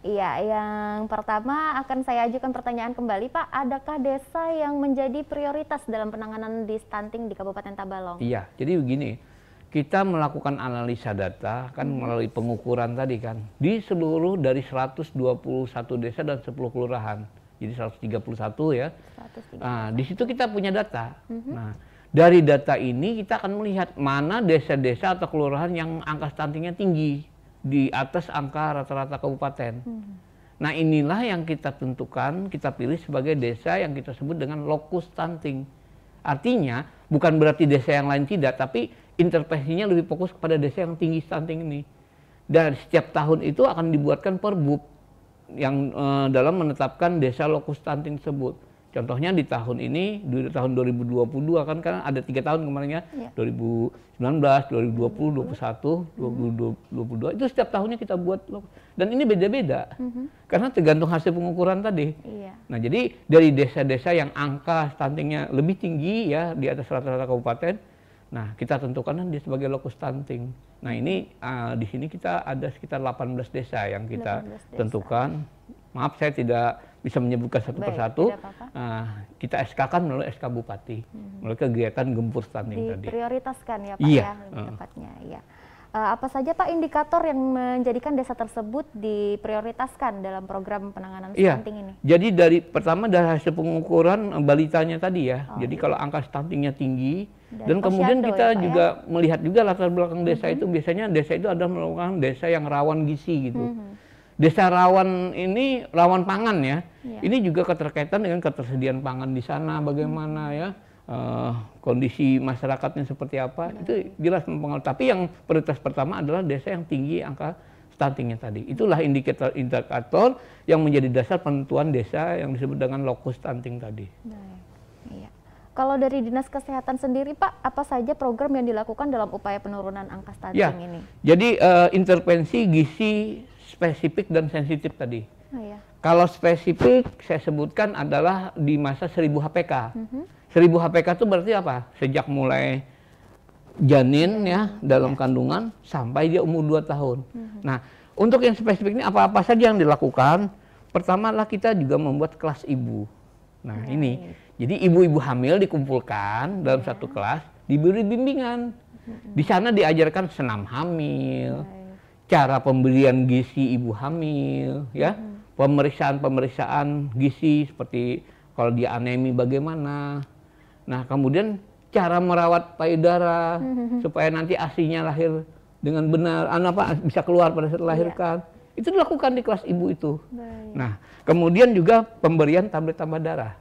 Iya, yang pertama akan saya ajukan pertanyaan kembali, Pak. Adakah desa yang menjadi prioritas dalam penanganan di stunting di Kabupaten Tabalong? Iya, jadi begini, kita melakukan analisa data kan melalui pengukuran tadi kan di seluruh dari 121 desa dan 10 kelurahan. Jadi 131 ya. 131. Nah, di situ kita punya data. Nah, dari data ini kita akan melihat mana desa-desa atau kelurahan yang angka stuntingnya tinggi di atas angka rata-rata kabupaten. Nah, inilah yang kita tentukan, kita pilih sebagai desa yang kita sebut dengan lokus stunting. Artinya bukan berarti desa yang lain tidak, tapi intervensinya lebih fokus kepada desa yang tinggi stunting ini. Dan setiap tahun itu akan dibuatkan perbub yang dalam menetapkan desa lokus stunting tersebut. Contohnya di tahun ini, di tahun 2022 kan ada 3 tahun kemarin ya, 2019, 2020, 2021, 2022, itu setiap tahunnya kita buat, dan ini beda-beda, karena tergantung hasil pengukuran tadi. Nah, jadi dari desa-desa yang angka stuntingnya lebih tinggi ya, di atas rata-rata kabupaten, nah kita tentukan dia sebagai lokus stunting. Nah, ini di sini kita ada sekitar 18 desa yang kita tentukan. Maaf, saya tidak bisa menyebutkan satu persatu. Kita SK-kan melalui SK Bupati, melalui kegiatan Gempur Stunting tadi. Diprioritaskan ya Pak ya, lebih tepatnya. Iya. Apa saja Pak indikator yang menjadikan desa tersebut diprioritaskan dalam program penanganan stunting ini? Jadi pertama dari hasil pengukuran balitanya tadi ya. Jadi kalau angka stuntingnya tinggi, dan kemudian kita juga melihat juga latar belakang desa itu, biasanya desa itu adalah merupakan desa yang rawan gizi gitu. Desa rawan ini rawan pangan ya. Ini juga keterkaitan dengan ketersediaan pangan di sana, bagaimana ya, kondisi masyarakatnya seperti apa, itu jelas mempengaruhi. Tapi yang prioritas pertama adalah desa yang tinggi angka stuntingnya tadi. Itulah indikator yang menjadi dasar penentuan desa yang disebut dengan lokus stunting tadi. Iya. Kalau dari Dinas Kesehatan sendiri Pak, apa saja program yang dilakukan dalam upaya penurunan angka stunting ini? Jadi intervensi gizi spesifik dan sensitif tadi. Kalau spesifik saya sebutkan adalah di masa 1000 HPK. 1000 HPK itu berarti apa? Sejak mulai janin ya dalam kandungan sampai dia umur 2 tahun. Nah, untuk yang spesifik ini apa-apa saja yang dilakukan? Pertama lah kita juga membuat kelas ibu. Nah, ini. Jadi ibu-ibu hamil dikumpulkan dalam satu kelas, diberi bimbingan. Di sana diajarkan senam hamil, cara pemberian gizi ibu hamil, ya, pemeriksaan gizi seperti kalau dia anemi bagaimana. Nah, kemudian cara merawat payudara supaya nanti ASI-nya lahir dengan benar, bisa keluar pada saat melahirkan. Itu dilakukan di kelas ibu itu. Nah, kemudian juga pemberian tablet tambah darah.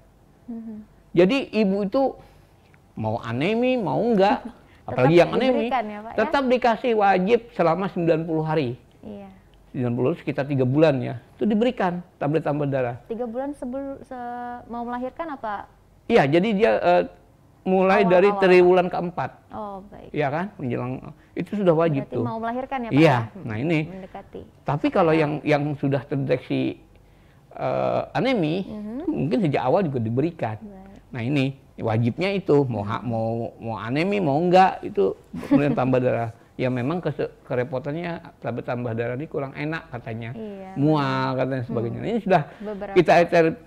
Jadi ibu itu mau anemi mau enggak, apalagi yang anemi, tetap dikasih wajib selama 90 hari. 90 sekitar 3 bulan ya, itu diberikan tablet tambah darah. 3 bulan sebelum mau melahirkan apa? Iya, jadi dia mulai dari triwulan keempat. Baik. Iya kan, menjelang itu sudah wajib. Berarti tuh. Mau melahirkan ya Pak? Iya, nah ini. Mendekati. Tapi kalau yang sudah terdeteksi anemi, mungkin sejak awal juga diberikan. Nah ini wajibnya itu mau anemi mau enggak itu kemudian tambah darah. Ya memang kerepotannya tablet tambah darah ini kurang enak katanya, mual katanya sebagainya. Ini sudah kita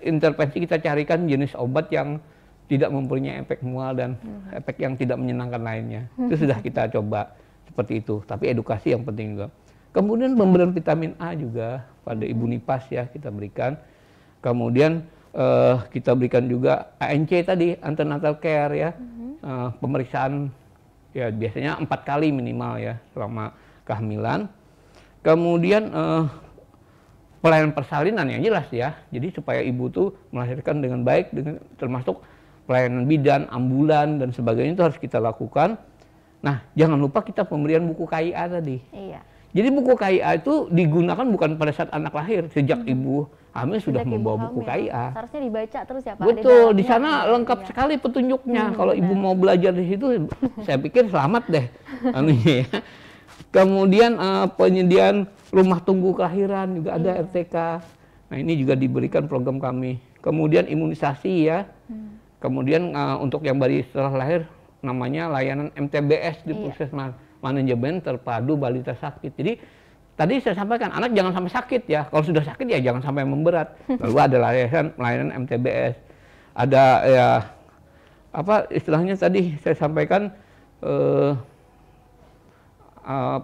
intervensi, kita carikan jenis obat yang tidak mempunyai efek mual dan efek yang tidak menyenangkan lainnya. Itu sudah kita coba seperti itu. Tapi edukasi yang penting juga. Kemudian pemberian vitamin A juga pada ibu nipas ya kita berikan. Kemudian kita berikan juga ANC tadi, antenatal care ya, pemeriksaan ya biasanya 4 kali minimal ya selama kehamilan. Kemudian pelayanan persalinan yang jelas ya, jadi supaya ibu tuh melahirkan dengan baik, termasuk pelayanan bidan, ambulan dan sebagainya itu harus kita lakukan. Nah, jangan lupa kita pemberian buku KIA tadi. Jadi buku KIA itu digunakan bukan pada saat anak lahir, sejak ibu hamil sudah membawa buku KIA. Seharusnya dibaca terus ya Pak? Betul, di sana lengkap sekali petunjuknya. Kalau ibu mau belajar di situ, saya pikir selamat deh. Anunya ya. Kemudian penyediaan rumah tunggu kelahiran juga ada RTK. Nah ini juga diberikan program kami. Kemudian imunisasi ya. Kemudian untuk yang bayi setelah lahir namanya layanan MTBS di Puskesmas, manajemen terpadu balita sakit. Jadi tadi saya sampaikan anak jangan sampai sakit ya. Kalau sudah sakit ya jangan sampai memberat. Lalu ada layanan MTBS. Ada ya apa istilahnya tadi saya sampaikan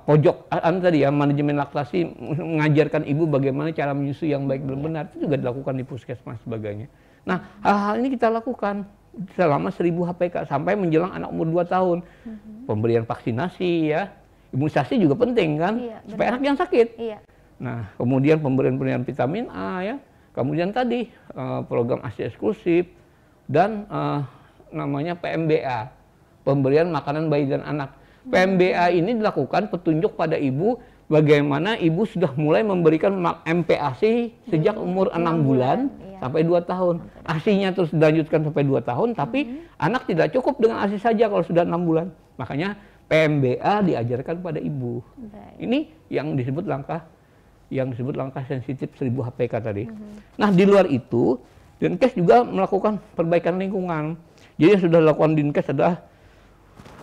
pojok tadi ya, manajemen laktasi, mengajarkan ibu bagaimana cara menyusui yang baik dan benar, itu juga dilakukan di puskesmas sebagainya. Nah, hal-hal ini kita lakukan selama 1000 HPK sampai menjelang anak umur 2 tahun. Pemberian vaksinasi ya, imunisasi juga penting kan, supaya anak yang sakit. Nah, kemudian pemberian vitamin A ya, kemudian tadi program ASI eksklusif dan namanya PMBA, pemberian makanan bayi dan anak. PMBA ini dilakukan petunjuk pada ibu bagaimana ibu sudah mulai memberikan MPASI sejak umur 6 bulan sampai 2 tahun. ASI-nya terus dilanjutkan sampai 2 tahun, tapi anak tidak cukup dengan ASI saja kalau sudah 6 bulan. Makanya PMBA diajarkan pada ibu. Ini yang disebut langkah sensitif 1000 HPK tadi. Nah, di luar itu, Dinkes juga melakukan perbaikan lingkungan. Jadi yang sudah dilakukan Dinkes adalah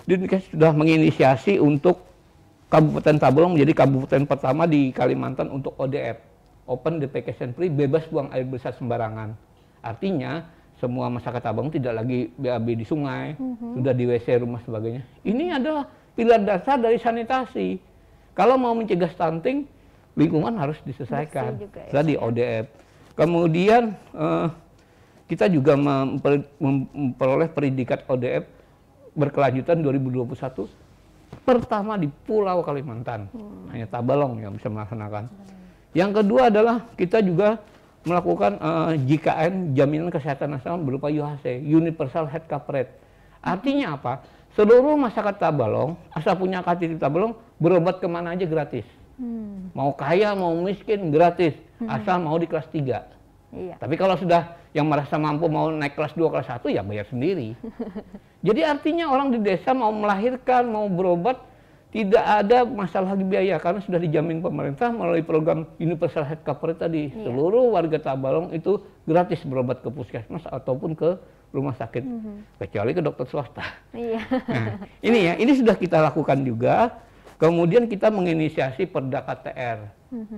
Dinkes sudah menginisiasi untuk Kabupaten Tabalong menjadi kabupaten pertama di Kalimantan untuk ODF, Open Defecation Free, bebas buang air besar sembarangan. Artinya semua masyarakat Tabalong tidak lagi BAB di sungai, sudah di WC rumah sebagainya. Ini adalah pilar dasar dari sanitasi. Kalau mau mencegah stunting, lingkungan harus diselesaikan. Tadi ODF. Kemudian kita juga memperoleh predikat ODF berkelanjutan 2021 pertama di Pulau Kalimantan. Hanya Tabalong yang bisa melaksanakan. Yang kedua adalah kita juga melakukan JKN, Jaminan Kesehatan Nasional berupa UHC, Universal Health Coverage. Artinya apa? Seluruh masyarakat Tabalong, asal punya KTP Tabalong, berobat kemana aja gratis. Mau kaya, mau miskin, gratis. Asal mau di kelas 3. Tapi kalau sudah yang merasa mampu mau naik kelas 2, kelas 1, ya bayar sendiri. Jadi artinya orang di desa mau melahirkan, mau berobat, tidak ada masalah lagi biaya karena sudah dijamin pemerintah melalui program Universal Health Coverage tadi. Seluruh warga Tabalong itu gratis berobat ke puskesmas ataupun ke rumah sakit, kecuali ke dokter swasta. Nah, ini sudah kita lakukan juga. Kemudian kita menginisiasi Perda KTR,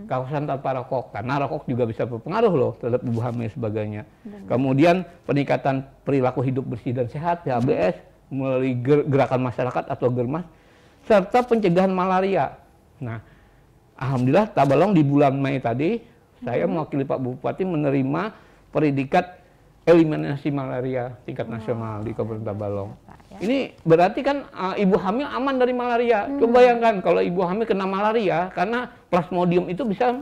kawasan tanpa rokok, karena rokok juga bisa berpengaruh loh terhadap ibu hamil sebagainya. Kemudian peningkatan perilaku hidup bersih dan sehat, PHBS, melalui gerakan masyarakat atau Germas, serta pencegahan malaria. Nah, alhamdulillah Tabalong di bulan Mei tadi, saya mewakili Pak Bupati menerima predikat eliminasi malaria tingkat nasional di Kabupaten Tabalong. Ini berarti kan ibu hamil aman dari malaria. Coba bayangkan kalau ibu hamil kena malaria, karena plasmodium itu bisa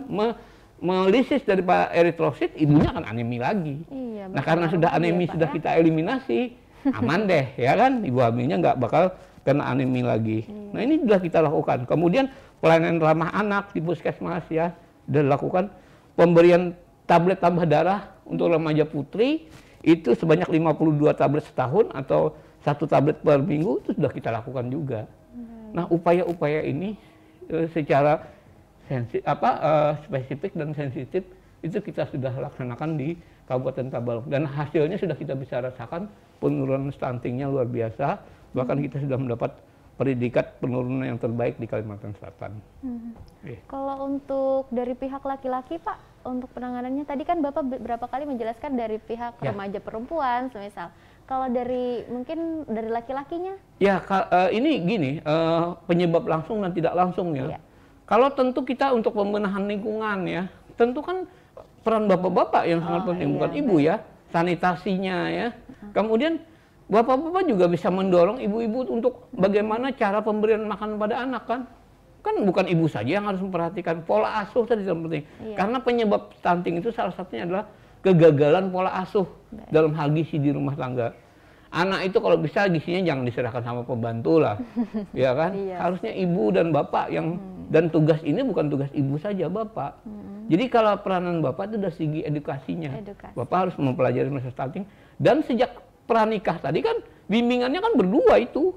melisis dari eritrosit, ibunya akan anemi lagi. Nah, karena sudah anemi sudah kita eliminasi, aman deh, ya kan? Ibu hamilnya nggak bakal kena anemi lagi. Nah, ini sudah kita lakukan. Kemudian pelayanan ramah anak di puskesmas ya, sudah dilakukan. Pemberian tablet tambah darah untuk remaja putri itu sebanyak 52 tablet setahun atau 1 tablet per minggu, itu sudah kita lakukan juga. Nah, upaya-upaya ini secara spesifik dan sensitif itu kita sudah laksanakan di Kabupaten Tabalong, dan hasilnya sudah kita bisa rasakan, penurunan stuntingnya luar biasa. Bahkan kita sudah mendapat predikat penurunan yang terbaik di Kalimantan Selatan. Kalau untuk dari pihak laki-laki Pak, untuk penanganannya tadi kan Bapak beberapa kali menjelaskan dari pihak remaja perempuan semisal. Kalau dari mungkin dari laki-lakinya? Ya, ini gini, penyebab langsung dan tidak langsung ya. Kalau tentu kita untuk pembenahan lingkungan ya, tentu kan peran bapak-bapak yang sangat penting, bukan ibu ya, sanitasinya ya. Kemudian bapak-bapak juga bisa mendorong ibu-ibu untuk bagaimana cara pemberian makan pada anak kan. Kan bukan ibu saja yang harus memperhatikan pola asuh tadi yang penting. Karena penyebab stunting itu salah satunya adalah kegagalan pola asuh dalam hal gizi di rumah tangga. anak itu kalau bisa gizinya jangan diserahkan sama pembantu lah, ya kan? Iya. Harusnya ibu dan bapak yang dan tugas ini bukan tugas ibu saja, bapak. Jadi kalau peranan bapak itu dari segi edukasinya, bapak harus mempelajari masa stunting dan sejak pranikah tadi kan bimbingannya kan berdua itu.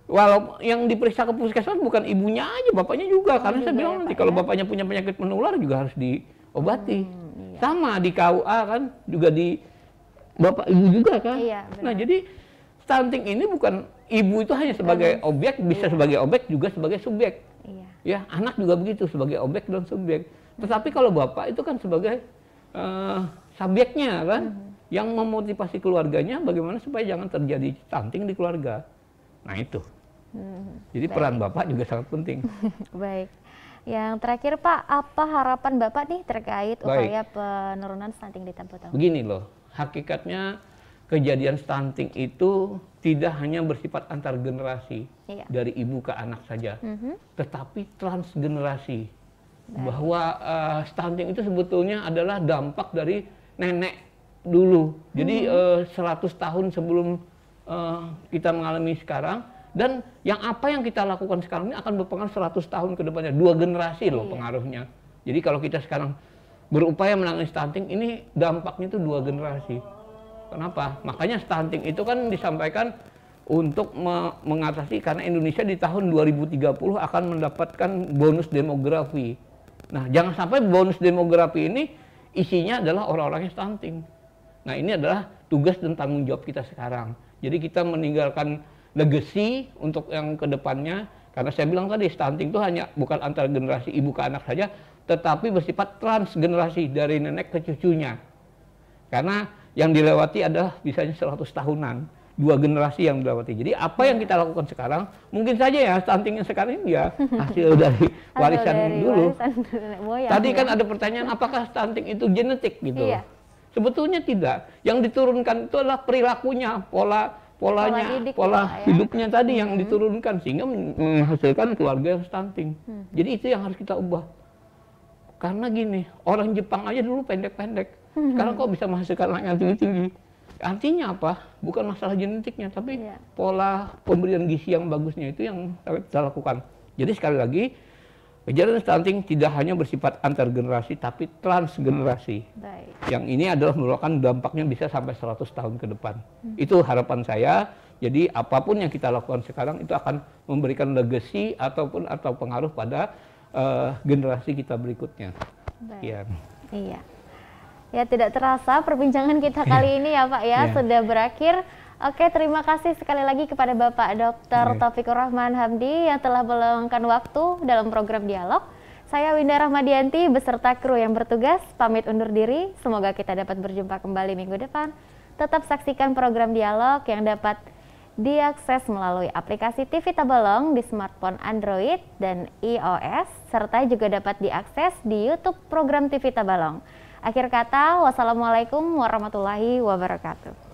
Walau yang diperiksa ke puskesmas bukan ibunya aja, bapaknya juga. Karena saya bilang nanti kalau bapaknya punya penyakit menular juga harus diobati. Sama di KUA kan, juga di bapak ibu juga kan. Nah jadi stunting ini bukan ibu itu hanya sebagai objek, bisa sebagai objek juga sebagai subjek. Ya anak juga begitu sebagai objek dan subjek. Tetapi kalau bapak itu kan sebagai subjeknya kan, yang memotivasi keluarganya bagaimana supaya jangan terjadi stunting di keluarga. Nah itu. Jadi peran Bapak juga sangat penting. Baik. Yang terakhir Pak, apa harapan Bapak nih terkait upaya penurunan stunting di Tabalang? Begini loh, hakikatnya kejadian stunting itu tidak hanya bersifat antar generasi, dari ibu ke anak saja, tetapi transgenerasi. Bahwa stunting itu sebetulnya adalah dampak dari nenek dulu. Jadi 100 tahun sebelum kita mengalami sekarang. Dan apa yang kita lakukan sekarang ini akan berpengaruh 100 tahun ke depannya, 2 generasi loh pengaruhnya. Jadi kalau kita sekarang berupaya menangani stunting, ini dampaknya itu 2 generasi. Kenapa? Makanya stunting itu kan disampaikan untuk mengatasi, karena Indonesia di tahun 2030 akan mendapatkan bonus demografi. Nah jangan sampai bonus demografi ini isinya adalah orang-orang yang stunting. Nah ini adalah tugas dan tanggung jawab kita sekarang. Jadi kita meninggalkan legacy untuk yang kedepannya, karena saya bilang tadi stunting itu hanya bukan antar generasi ibu ke anak saja, tetapi bersifat transgenerasi dari nenek ke cucunya. Karena yang dilewati adalah bisanya 100 tahunan, 2 generasi yang dilewati. Jadi apa yang kita lakukan sekarang, mungkin saja ya stunting yang sekarang ini ya hasil dari warisan dulu. Tadi kan ada pertanyaan apakah stunting itu genetik gitu. Sebetulnya tidak. Yang diturunkan itu adalah perilakunya, pola hidupnya tadi yang diturunkan sehingga menghasilkan keluarga yang stunting. Jadi itu yang harus kita ubah. Karena gini, orang Jepang aja dulu pendek-pendek. Sekarang kok bisa menghasilkan anak yang tinggi-tinggi. Artinya apa? Bukan masalah genetiknya, tapi pola pemberian gizi yang bagusnya itu yang kita lakukan. Jadi sekali lagi, kejadian stunting tidak hanya bersifat antar generasi, tapi transgenerasi. Yang ini adalah merupakan dampaknya bisa sampai 100 tahun ke depan. Itu harapan saya. Jadi apapun yang kita lakukan sekarang itu akan memberikan legacy atau pengaruh pada generasi kita berikutnya. Iya. Ya tidak terasa perbincangan kita kali ini ya Pak ya sudah berakhir. Oke, terima kasih sekali lagi kepada Bapak Dr. Taufikur Rahman Hamdi yang telah meluangkan waktu dalam program Dialog. Saya Winda Rahmadianti beserta kru yang bertugas pamit undur diri. Semoga kita dapat berjumpa kembali minggu depan. Tetap saksikan program Dialog yang dapat diakses melalui aplikasi TV Tabalong di smartphone Android dan iOS, serta juga dapat diakses di YouTube program TV Tabalong. Akhir kata, wassalamualaikum warahmatullahi wabarakatuh.